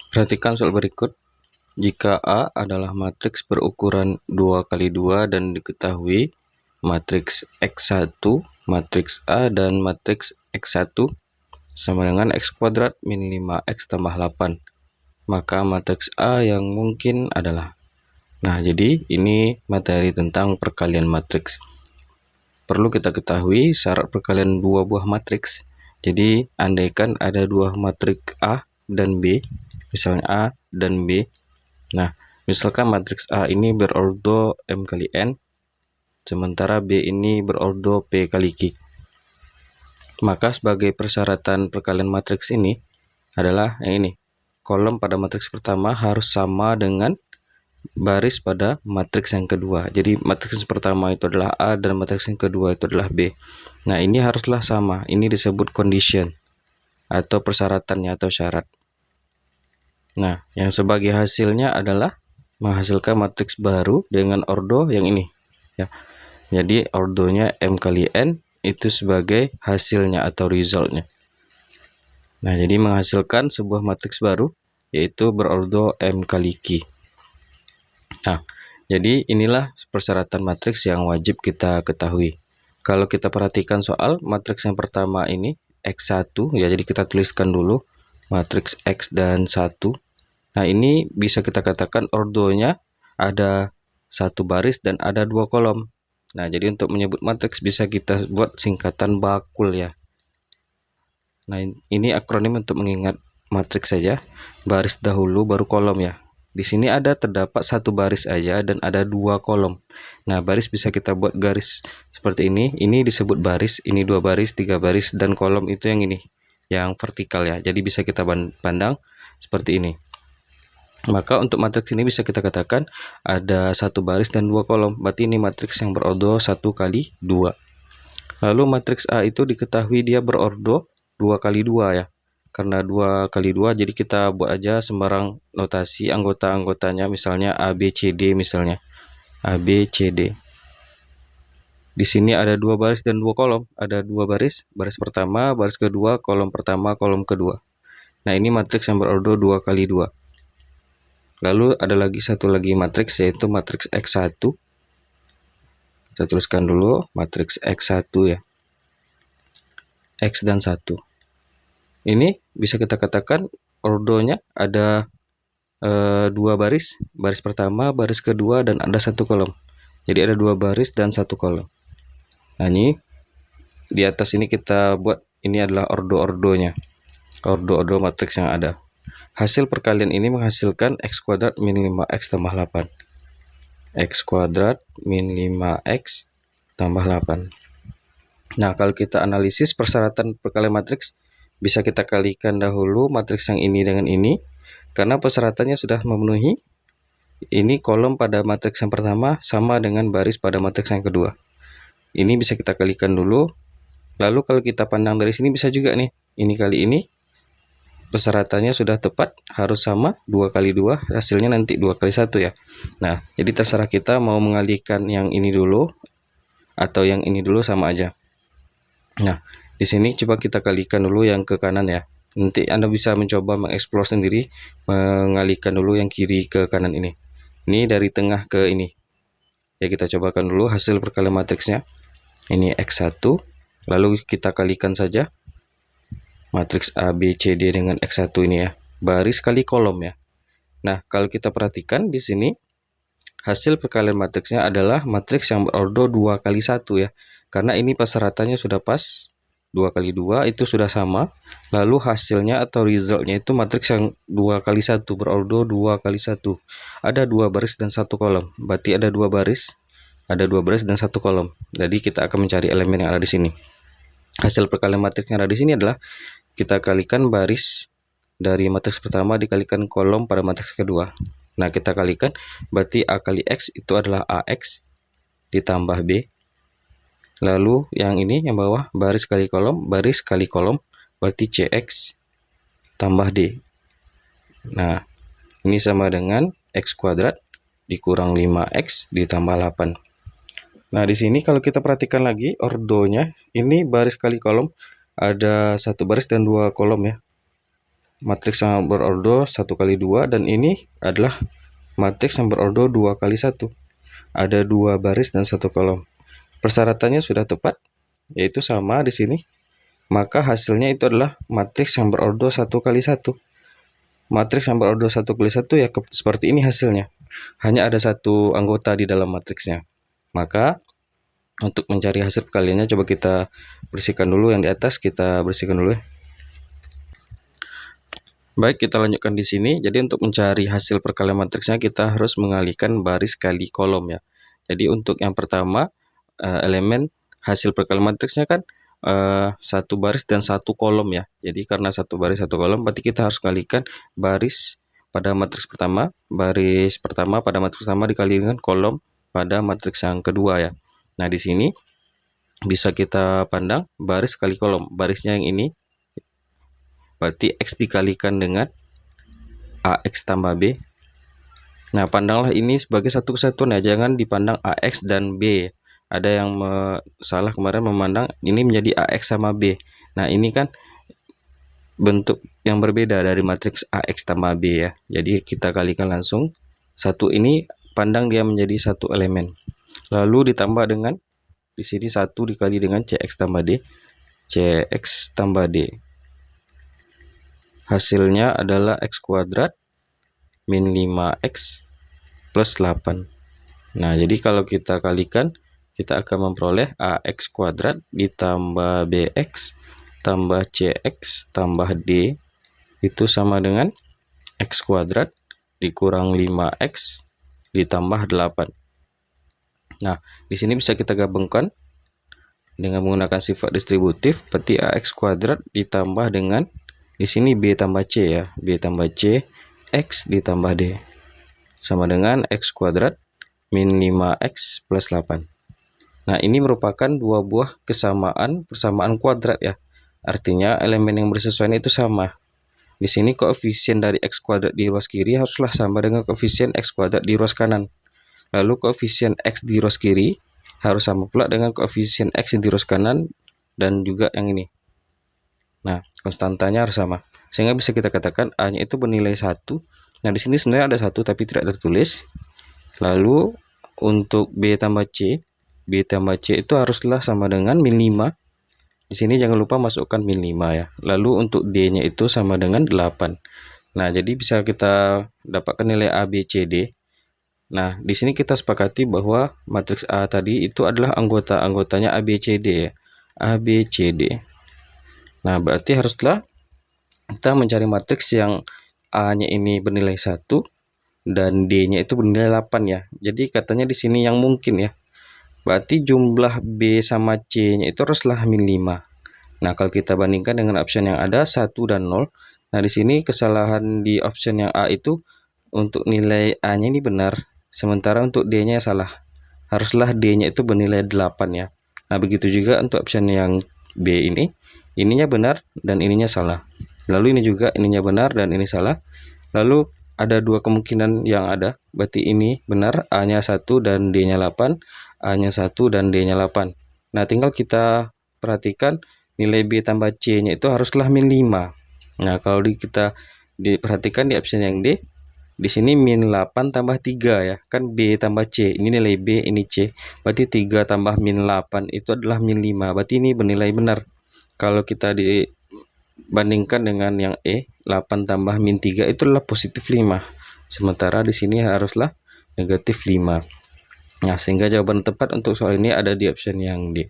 Perhatikan soal berikut. Jika A adalah matriks berukuran 2 kali 2 dan diketahui matriks X1, matriks A, dan matriks X1 sama dengan X kuadrat min 5X tambah 8. Maka matriks A yang mungkin adalah. Nah, jadi ini materi tentang perkalian matriks. Perlu kita ketahui syarat perkalian dua buah matriks. Jadi, andaikan ada dua matriks A dan B, misalnya A dan B. Nah, misalkan matriks A ini berordo M kali N, sementara B ini berordo P kali Q. Maka sebagai persyaratan perkalian matriks ini adalah yang ini. Kolom pada matriks pertama harus sama dengan baris pada matriks yang kedua. Jadi matriks pertama itu adalah A dan matriks yang kedua itu adalah B. Nah, ini haruslah sama. Ini disebut condition atau persyaratannya atau syarat. Nah, yang sebagai hasilnya adalah menghasilkan matriks baru dengan ordo yang ini. Ya. Jadi ordonya M kali N itu sebagai hasilnya atau resultnya. Nah, jadi menghasilkan sebuah matriks baru yaitu berordo M kali Q. Nah, jadi inilah persyaratan matriks yang wajib kita ketahui. Kalau kita perhatikan soal matriks yang pertama ini X1, ya, jadi kita tuliskan dulu matriks X dan 1. Nah, ini bisa kita katakan ordonya ada satu baris dan ada dua kolom. Nah, jadi untuk menyebut matriks bisa kita buat singkatan bakul ya. Nah, ini akronim untuk mengingat matriks saja. Baris dahulu baru kolom ya. Di sini terdapat satu baris aja dan ada dua kolom. Nah, baris bisa kita buat garis seperti ini. Ini disebut baris, ini dua baris, tiga baris, dan kolom itu yang ini, yang vertikal ya. Jadi bisa kita pandang seperti ini. Maka untuk matriks ini bisa kita katakan ada satu baris dan dua kolom. Berarti ini matriks yang berordo 1 kali 2. Lalu matriks A itu diketahui dia berordo 2 kali 2 ya. Karena 2 kali 2 jadi kita buat aja sembarang notasi anggota-anggotanya, misalnya A, B, C, D misalnya. A, B, C, D. Di sini ada dua baris dan dua kolom. Ada dua baris, baris pertama, baris kedua, kolom pertama, kolom kedua. Nah, ini matriks yang berordo 2 kali 2. Lalu ada lagi satu lagi matriks yaitu matriks X1. Kita tuliskan dulu matriks X1 ya. X dan 1. Ini bisa kita katakan ordonya ada dua baris, baris pertama, baris kedua, dan ada satu kolom. Jadi ada dua baris dan satu kolom. Nah, ini di atas ini kita buat ini adalah ordo-ordonya, ordo-ordo matriks yang ada. Hasil perkalian ini menghasilkan X kuadrat min 5X tambah 8. X kuadrat min 5X tambah 8. Nah, kalau kita analisis persyaratan perkalian matriks, bisa kita kalikan dahulu matriks yang ini dengan ini. Karena persyaratannya sudah memenuhi, ini kolom pada matriks yang pertama sama dengan baris pada matriks yang kedua. Ini bisa kita kalikan dulu. Lalu kalau kita pandang dari sini bisa juga nih, ini kali ini persyaratannya sudah tepat, harus sama 2 kali 2, hasilnya nanti 2 kali 1 ya. Nah, jadi terserah kita mau mengalihkan yang ini dulu atau yang ini dulu, sama aja. Nah, di sini coba kita kalikan dulu yang ke kanan ya. Nanti Anda bisa mencoba mengeksplor sendiri, mengalihkan dulu yang kiri ke kanan ini. Ini dari tengah ke ini. Ya, kita cobakan dulu hasil perkalian matriksnya. Ini X1, lalu kita kalikan saja matriks A, B, C, D dengan X1 ini ya. Baris kali kolom ya. Nah, kalau kita perhatikan di sini hasil perkalian matriksnya adalah matriks yang berordo 2 kali 1 ya. Karena ini persyaratannya sudah pas, 2 kali 2 itu sudah sama. Lalu hasilnya atau resultnya itu matriks yang 2 kali 1, berordo 2 kali 1. Ada 2 baris dan 1 kolom. Berarti ada 2 baris, dan 1 kolom. Jadi kita akan mencari elemen yang ada di sini. Hasil perkalian matriks yang ada di sini adalah kita kalikan baris dari matriks pertama dikalikan kolom pada matriks kedua. Nah, kita kalikan, berarti A kali X itu adalah AX ditambah B. Lalu yang ini, yang bawah, baris kali kolom, berarti CX tambah D. Nah, ini sama dengan X kuadrat dikurang 5X ditambah 8. Nah, di sini kalau kita perhatikan lagi, ordonya, ini baris kali kolom, ada satu baris dan dua kolom ya. matriks yang berordo 1 kali 2, dan ini adalah matriks yang berordo 2 kali 1. Ada 2 baris dan 1 kolom. Persyaratannya sudah tepat, yaitu sama di sini. Maka hasilnya itu adalah matriks yang berordo 1 kali 1. Matriks yang berordo 1 kali 1 ya seperti ini hasilnya. Hanya ada satu anggota di dalam matriksnya. Maka untuk mencari hasil perkaliannya, coba kita bersihkan dulu yang di atas, kita bersihkan dulu ya. Baik, kita lanjutkan di sini. Jadi untuk mencari hasil perkalian matriksnya, kita harus mengalihkan baris kali kolom ya. Jadi untuk yang pertama, elemen hasil perkalian matriksnya kan satu baris dan satu kolom ya. Jadi karena satu baris satu kolom, berarti kita harus kalikan baris pada matriks pertama, baris pertama pada matriks pertama dikali dengan kolom pada matriks yang kedua ya. Nah, di sini bisa kita pandang baris kali kolom. Barisnya yang ini, berarti X dikalikan dengan AX tambah B. Nah, pandanglah ini sebagai satu kesatuan ya, jangan dipandang AX dan B. Ada yang salah kemarin memandang ini menjadi AX sama B. Nah, ini kan bentuk yang berbeda dari matriks AX tambah B ya. Jadi kita kalikan langsung. Satu ini pandang dia menjadi satu elemen. Lalu ditambah dengan di sini 1 dikali dengan CX tambah D. CX tambah D. Hasilnya adalah X kuadrat min 5X plus 8. Nah, jadi kalau kita kalikan, kita akan memperoleh AX kuadrat ditambah BX tambah CX tambah D itu sama dengan X kuadrat dikurang 5X ditambah 8. Nah, di sini bisa kita gabungkan dengan menggunakan sifat distributif, berarti AX kuadrat ditambah dengan di sini B tambah C ya, B tambah C, X ditambah D. Sama dengan X kuadrat min 5X plus 8. Nah, ini merupakan dua buah persamaan kuadrat ya. Artinya elemen yang bersesuaian itu sama. Di sini koefisien dari X kuadrat di ruas kiri haruslah sama dengan koefisien X kuadrat di ruas kanan. Lalu koefisien X di ruas kiri harus sama pula dengan koefisien X di ruas kanan dan juga yang ini. Nah, konstantanya harus sama. Sehingga bisa kita katakan A-nya itu bernilai 1. Nah, di sini sebenarnya ada 1 tapi tidak tertulis. Lalu untuk B tambah C itu haruslah sama dengan min 5. Di sini jangan lupa masukkan min 5 ya. Lalu untuk D-nya itu sama dengan 8. Nah, jadi bisa kita dapatkan nilai A, B, C, D. Nah, di sini kita sepakati bahwa matriks A tadi itu adalah anggotanya A, B, C, D ya. A, B, C, D. Nah, berarti haruslah kita mencari matriks yang A-nya ini bernilai 1 dan D-nya itu bernilai 8 ya. Jadi katanya di sini yang mungkin ya. Berarti jumlah B sama C-nya itu haruslah min 5. Nah, kalau kita bandingkan dengan option yang ada 1 dan 0. Nah, di sini kesalahan di option yang A itu untuk nilai A-nya ini benar, sementara untuk D-nya salah. Haruslah D-nya itu bernilai 8 ya. Nah, begitu juga untuk option yang B ini. Ininya benar dan ininya salah. Lalu ini juga ininya benar dan ini salah. Lalu ada dua kemungkinan yang ada. Berarti ini benar, A-nya 1 dan D-nya 8. A-nya 1 dan D-nya 8. Nah, tinggal kita perhatikan nilai B tambah C-nya itu haruslah min 5. Nah, kalau kita diperhatikan di option yang D, di sini min 8 tambah 3 ya. Kan B tambah C. Ini nilai B, ini C. Berarti 3 tambah min 8 itu adalah min 5. Berarti ini bernilai benar. Kalau kita dibandingkan dengan yang E, 8 tambah min 3 itu adalah positif 5. Sementara di sini haruslah negatif 5. Nah, sehingga jawaban tepat untuk soal ini ada di option yang D.